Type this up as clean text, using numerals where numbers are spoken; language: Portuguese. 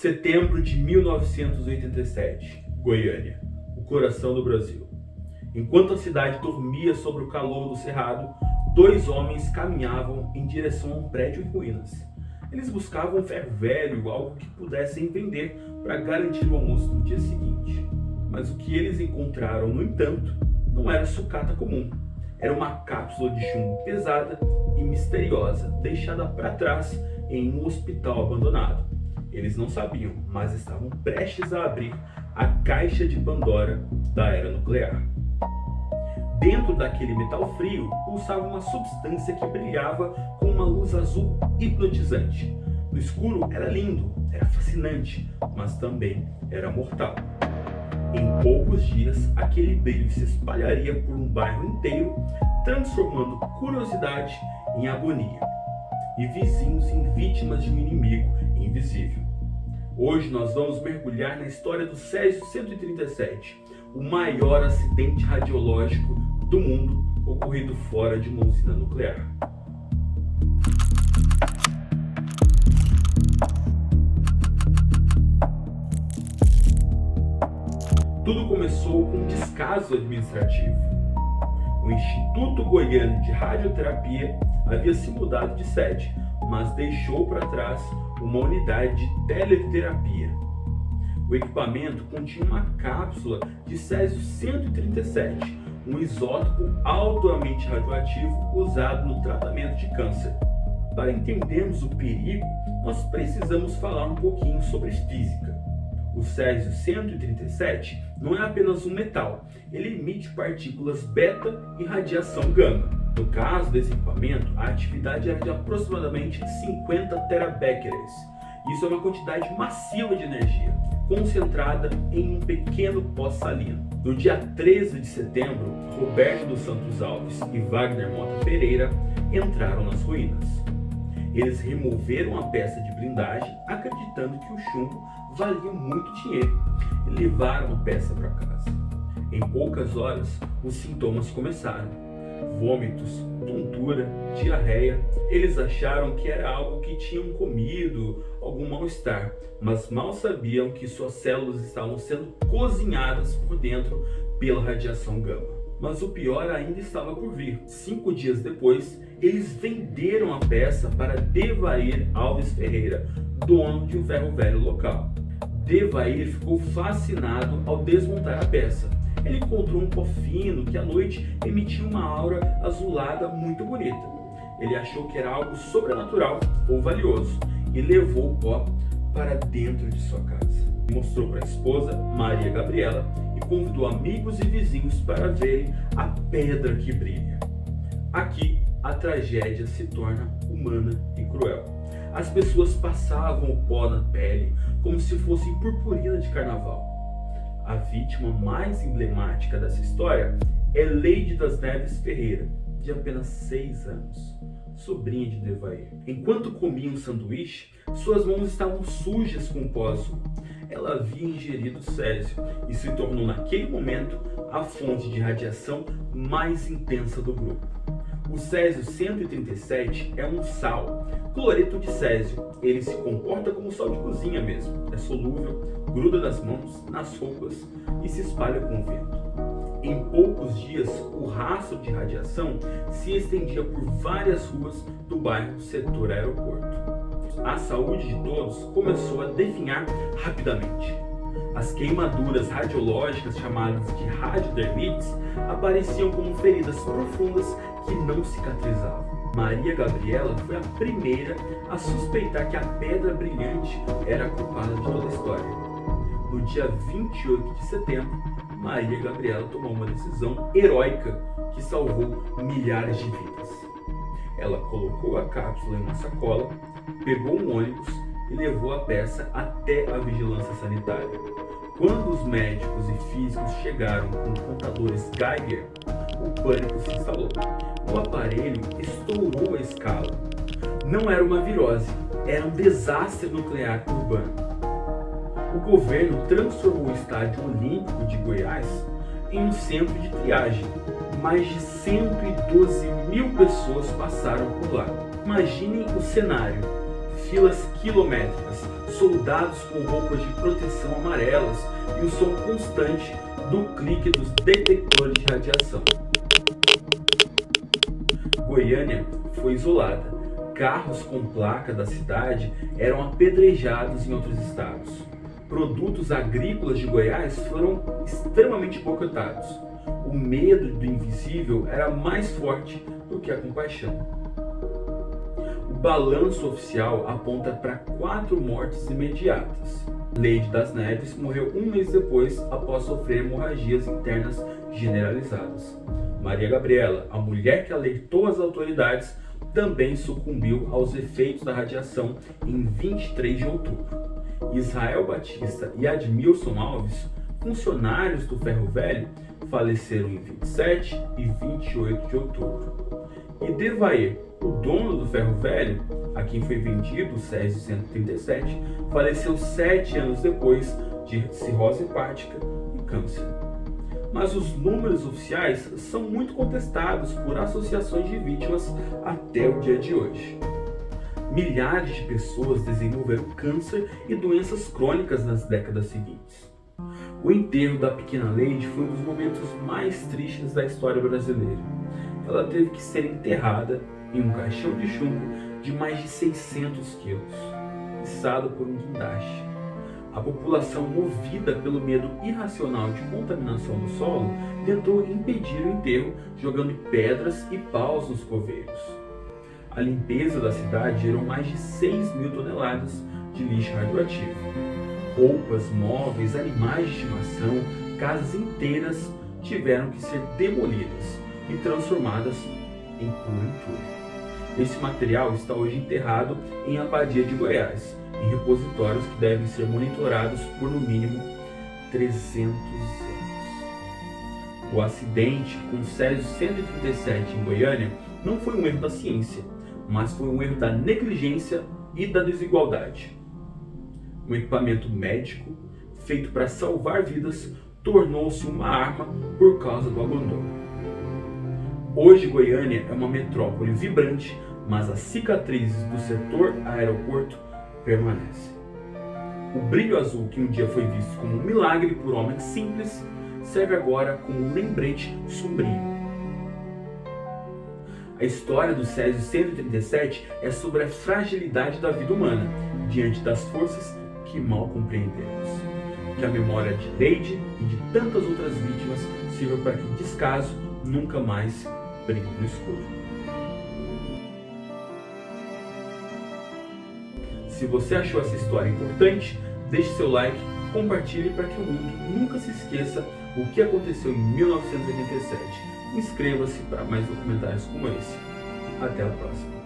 Setembro de 1987, Goiânia, o coração do Brasil. Enquanto a cidade dormia sobre o calor do cerrado, dois homens caminhavam em direção a um prédio em ruínas. Eles buscavam ferro velho, algo que pudessem vender para garantir o almoço no dia seguinte. Mas o que eles encontraram, no entanto, não era sucata comum. Era uma cápsula de chumbo pesada e misteriosa, deixada para trás em um hospital abandonado. Eles não sabiam, mas estavam prestes a abrir a caixa de Pandora da era nuclear. Dentro daquele metal frio, pulsava uma substância que brilhava com uma luz azul hipnotizante. No escuro era lindo, era fascinante, mas também era mortal. Em poucos dias, aquele brilho se espalharia por um bairro inteiro, transformando curiosidade em agonia e vizinhos em vítimas de um inimigo invisível. Hoje nós vamos mergulhar na história do Césio 137, o maior acidente radiológico do mundo ocorrido fora de uma usina nuclear. Tudo começou com um descaso administrativo. O Instituto Goiano de Radioterapia havia se mudado de sede, mas deixou para trás uma unidade de teleterapia. O equipamento continha uma cápsula de Césio 137, um isótopo altamente radioativo usado no tratamento de câncer. Para entendermos o perigo, nós precisamos falar um pouquinho sobre física. O Césio 137 não é apenas um metal, ele emite partículas beta e radiação gama. No caso desse equipamento, a atividade era de aproximadamente 50 terabecquerels. Isso é uma quantidade massiva de energia, concentrada em um pequeno pó salino. No dia 13 de setembro, Roberto dos Santos Alves e Wagner Mota Pereira entraram nas ruínas. Eles removeram a peça de blindagem, acreditando que o chumbo valia muito dinheiro, e levaram a peça para casa. Em poucas horas, os sintomas começaram: vômitos, tontura, diarreia. Eles acharam que era algo que tinham comido, algum mal-estar, mas mal sabiam que suas células estavam sendo cozinhadas por dentro pela radiação gama. Mas o pior ainda estava por vir. 5 dias depois, eles venderam a peça para Devair Alves Ferreira, dono de um ferro velho local. Devair ficou fascinado ao desmontar a peça. Ele encontrou um pó fino que à noite emitia uma aura azulada muito bonita. Ele achou que era algo sobrenatural ou valioso e levou o pó para dentro de sua casa. Mostrou para a esposa, Maria Gabriela, e convidou amigos e vizinhos para verem a pedra que brilha. Aqui, a tragédia se torna humana e cruel. As pessoas passavam o pó na pele como se fosse purpurina de carnaval. A vítima mais emblemática dessa história é Leide das Neves Ferreira, de apenas 6 anos, sobrinha de Devair. Enquanto comia um sanduíche, suas mãos estavam sujas com pó azul. Ela havia ingerido Césio e se tornou naquele momento a fonte de radiação mais intensa do grupo. O Césio 137 é um sal, cloreto de césio. Ele se comporta como sal de cozinha mesmo. É solúvel, gruda nas mãos, nas roupas e se espalha com o vento. Em poucos dias, o rastro de radiação se estendia por várias ruas do bairro Setor Aeroporto. A saúde de todos começou a definhar rapidamente. As queimaduras radiológicas, chamadas de radiodermites, apareciam como feridas profundas que não cicatrizavam. Maria Gabriela foi a primeira a suspeitar que a pedra brilhante era a culpada de toda a história. No dia 28 de setembro, Maria Gabriela tomou uma decisão heróica que salvou milhares de vidas. Ela colocou a cápsula em uma sacola, pegou um ônibus e levou a peça até a vigilância sanitária. Quando os médicos e físicos chegaram com contadores Geiger, o pânico se instalou. O aparelho estourou a escala. Não era uma virose, era um desastre nuclear urbano. O governo transformou o Estádio Olímpico de Goiás em um centro de triagem. Mais de 112 mil pessoas passaram por lá. Imaginem o cenário: filas quilométricas, soldados com roupas de proteção amarelas e o som constante do clique dos detectores de radiação. Goiânia foi isolada. Carros com placa da cidade eram apedrejados em outros estados. Produtos agrícolas de Goiás foram extremamente boicotados. O medo do invisível era mais forte do que a compaixão. O balanço oficial aponta para 4 mortes imediatas. Leide das Neves morreu um mês depois após sofrer hemorragias internas generalizadas. Maria Gabriela, a mulher que alertou as autoridades, também sucumbiu aos efeitos da radiação em 23 de outubro. Israel Batista e Admilson Alves, funcionários do Ferro Velho, faleceram em 27 e 28 de outubro. E Devair, o dono do Ferro Velho, a quem foi vendido o Césio 137, faleceu 7 anos depois de cirrose hepática e câncer. Mas os números oficiais são muito contestados por associações de vítimas até o dia de hoje. Milhares de pessoas desenvolveram câncer e doenças crônicas nas décadas seguintes. O enterro da pequena Leide foi um dos momentos mais tristes da história brasileira. Ela teve que ser enterrada em um caixão de chumbo de mais de 600 quilos, içado por um guindaste. A população, movida pelo medo irracional de contaminação do solo, tentou impedir o enterro jogando pedras e paus nos coveiros. A limpeza da cidade gerou mais de 6.000 toneladas de lixo radioativo. Roupas, móveis, animais de estimação, casas inteiras tiveram que ser demolidas e transformadas em puro entulho. Esse material está hoje enterrado em Abadia de Goiás, em repositórios que devem ser monitorados por no mínimo 300 anos. O acidente com o Césio 137 em Goiânia não foi um erro da ciência, mas foi um erro da negligência e da desigualdade. Um equipamento médico, feito para salvar vidas, tornou-se uma arma por causa do abandono. Hoje Goiânia é uma metrópole vibrante, mas as cicatrizes do setor aeroporto permanecem. O brilho azul que um dia foi visto como um milagre por homens simples, serve agora como um lembrete sombrio. A história do Césio 137 é sobre a fragilidade da vida humana diante das forças que mal compreendemos. Que a memória de Leide e de tantas outras vítimas sirva para que o descaso nunca mais brilhe no escuro. Se você achou essa história importante, deixe seu like, compartilhe para que o mundo nunca se esqueça o que aconteceu em 1987. Inscreva-se para mais documentários como esse. Até a próxima.